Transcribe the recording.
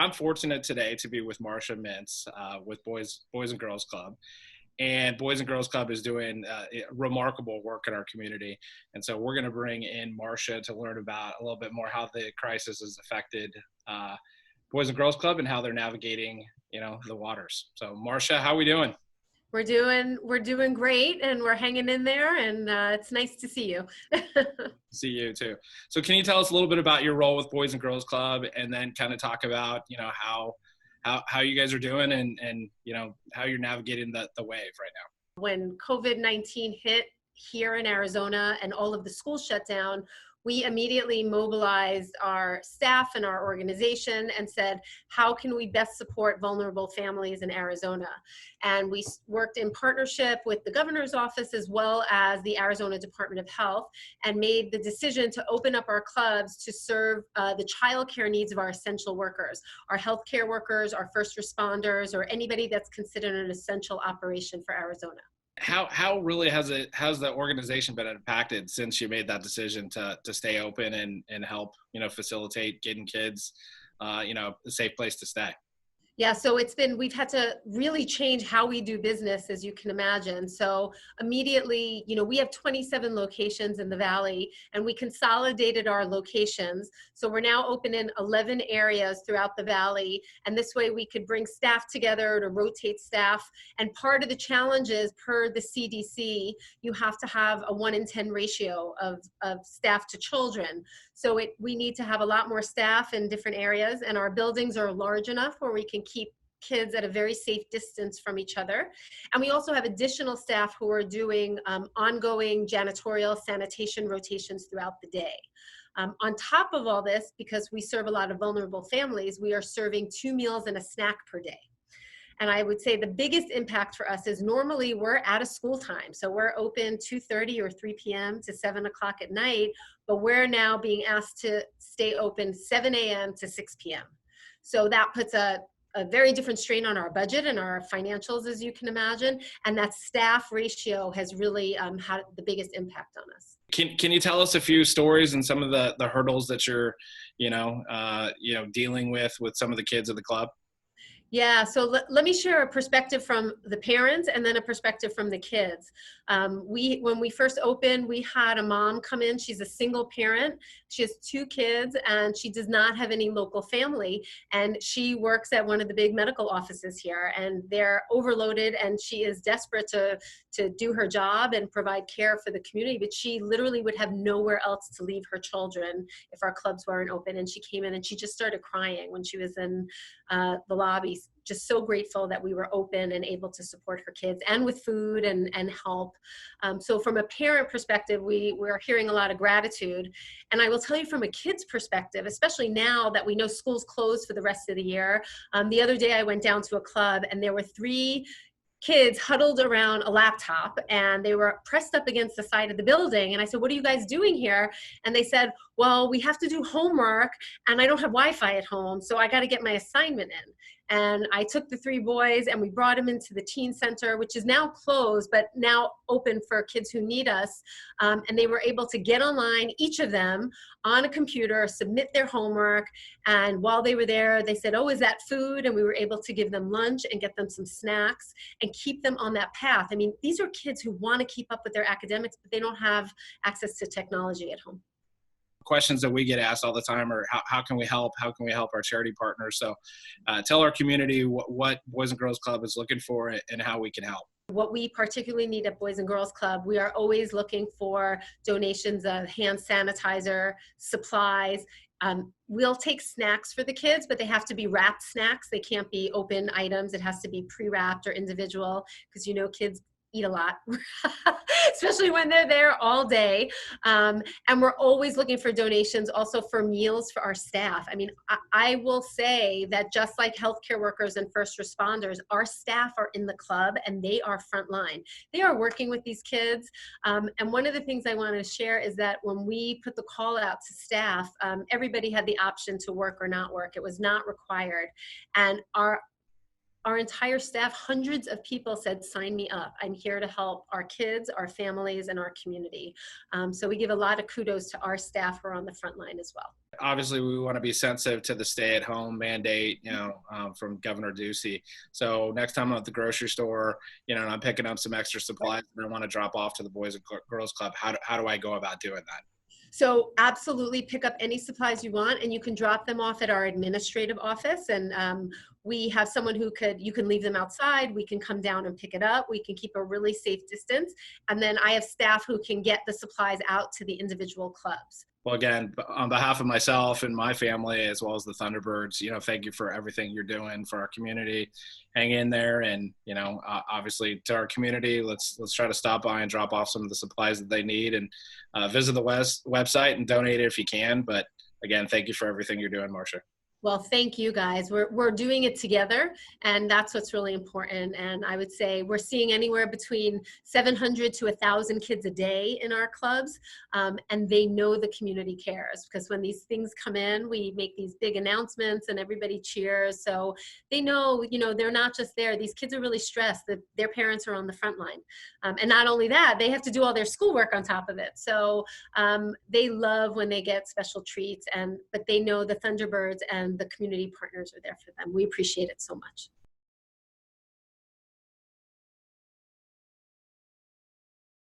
I'm fortunate today to be with Marcia Mintz with Boys and Girls Club. And Boys and Girls Club is doing remarkable work in our community. And so we're going to bring in Marcia to learn about a little bit more how the crisis has affected Boys and Girls Club and how they're navigating, the waters. So Marcia, how are we doing? We're doing great, and we're hanging in there, and it's nice to see you. See you too. So can you tell us a little bit about your role with Boys and Girls Club, and then kind of talk about, how you guys are doing and how you're navigating the wave right now? When COVID-19 hit here in Arizona and all of the schools shut down, we immediately mobilized our staff and our organization and said, how can we best support vulnerable families in Arizona? And we worked in partnership with the governor's office as well as the Arizona Department of Health, and made the decision to open up our clubs to serve the childcare needs of our essential workers, our healthcare workers, our first responders, or anybody that's considered an essential operation for Arizona. How really has the organization been impacted since you made that decision to stay open and help, facilitate getting kids, a safe place to stay? Yeah, so we've had to really change how we do business, as you can imagine. So immediately, we have 27 locations in the Valley, and we consolidated our locations. So we're now open in 11 areas throughout the Valley. And this way we could bring staff together to rotate staff. And part of the challenge is, per the CDC, you have to have a 1-in-10 ratio of staff to children. So we need to have a lot more staff in different areas, and our buildings are large enough where we can keep kids at a very safe distance from each other. And we also have additional staff who are doing ongoing janitorial sanitation rotations throughout the day. On top of all this, because we serve a lot of vulnerable families, we are serving 2 meals and a snack per day. And I would say the biggest impact for us is, normally we're out of school time. So we're open 2:30 or 3 p.m. to 7 o'clock at night, but we're now being asked to stay open 7 a.m. to 6 p.m. So that puts a very different strain on our budget and our financials, as you can imagine. And that staff ratio has really had the biggest impact on us. Can you tell us a few stories and some of the hurdles that you're, dealing with some of the kids of the club? Yeah, so let me share a perspective from the parents and then a perspective from the kids. When we first opened, we had a mom come in. She's a single parent. She has 2 kids, and she does not have any local family. And she works at one of the big medical offices here, and they're overloaded, and she is desperate to do her job and provide care for the community. But she literally would have nowhere else to leave her children if our clubs weren't open. And she came in and she just started crying when she was in the lobby, just so grateful that we were open and able to support her kids, and with food and help. So from a parent perspective, we're hearing a lot of gratitude. And I will tell you, from a kid's perspective, especially now that we know school's closed for the rest of the year, the other day I went down to a club, and there were 3 kids huddled around a laptop, and they were pressed up against the side of the building. And I said, what are you guys doing here? And they said, well, we have to do homework, and I don't have Wi-Fi at home, so I got to get my assignment in. And I took the 3 boys, and we brought them into the teen center, which is now closed, but now open for kids who need us. And they were able to get online, each of them on a computer, submit their homework. And while they were there, they said, oh, is that food? And we were able to give them lunch and get them some snacks and keep them on that path. I mean, these are kids who want to keep up with their academics, but they don't have access to technology at home. Questions that we get asked all the time are, how can we help? How can we help our charity partners? So tell our community what Boys and Girls Club is looking for and how we can help. What we particularly need at Boys and Girls Club, we are always looking for donations of hand sanitizer, supplies. We'll take snacks for the kids, but they have to be wrapped snacks. They can't be open items. It has to be pre-wrapped or individual, because kids eat a lot, especially when they're there all day. And we're always looking for donations also for meals for our staff. I mean, I will say that just like healthcare workers and first responders, our staff are in the club, and they are frontline. They are working with these kids. And one of the things I want to share is that when we put the call out to staff, everybody had the option to work or not work. It was not required. And our entire staff, hundreds of people said, sign me up. I'm here to help our kids, our families, and our community. So we give a lot of kudos to our staff who are on the front line as well. Obviously, we want to be sensitive to the stay-at-home mandate, from Governor Ducey. So next time I'm at the grocery store, and I'm picking up some extra supplies that I want to drop off to the Boys and Girls Club, how do I go about doing that? So absolutely pick up any supplies you want, and you can drop them off at our administrative office. And we have someone you can leave them outside. We can come down and pick it up. We can keep a really safe distance. And then I have staff who can get the supplies out to the individual clubs. Well, again, on behalf of myself and my family, as well as the Thunderbirds, thank you for everything you're doing for our community. Hang in there, and obviously to our community, let's try to stop by and drop off some of the supplies that they need, and visit the website and donate it if you can. But again, thank you for everything you're doing, Marcia. Well, thank you guys. We're doing it together, and that's what's really important. And I would say we're seeing anywhere between 700 to 1,000 kids a day in our clubs, and they know the community cares, because when these things come in, we make these big announcements and everybody cheers. So they know, they're not just there. These kids are really stressed that their parents are on the front line. And not only that, they have to do all their schoolwork on top of it. So they love when they get special treats, but they know the Thunderbirds and the community partners are there for them. We appreciate it so much.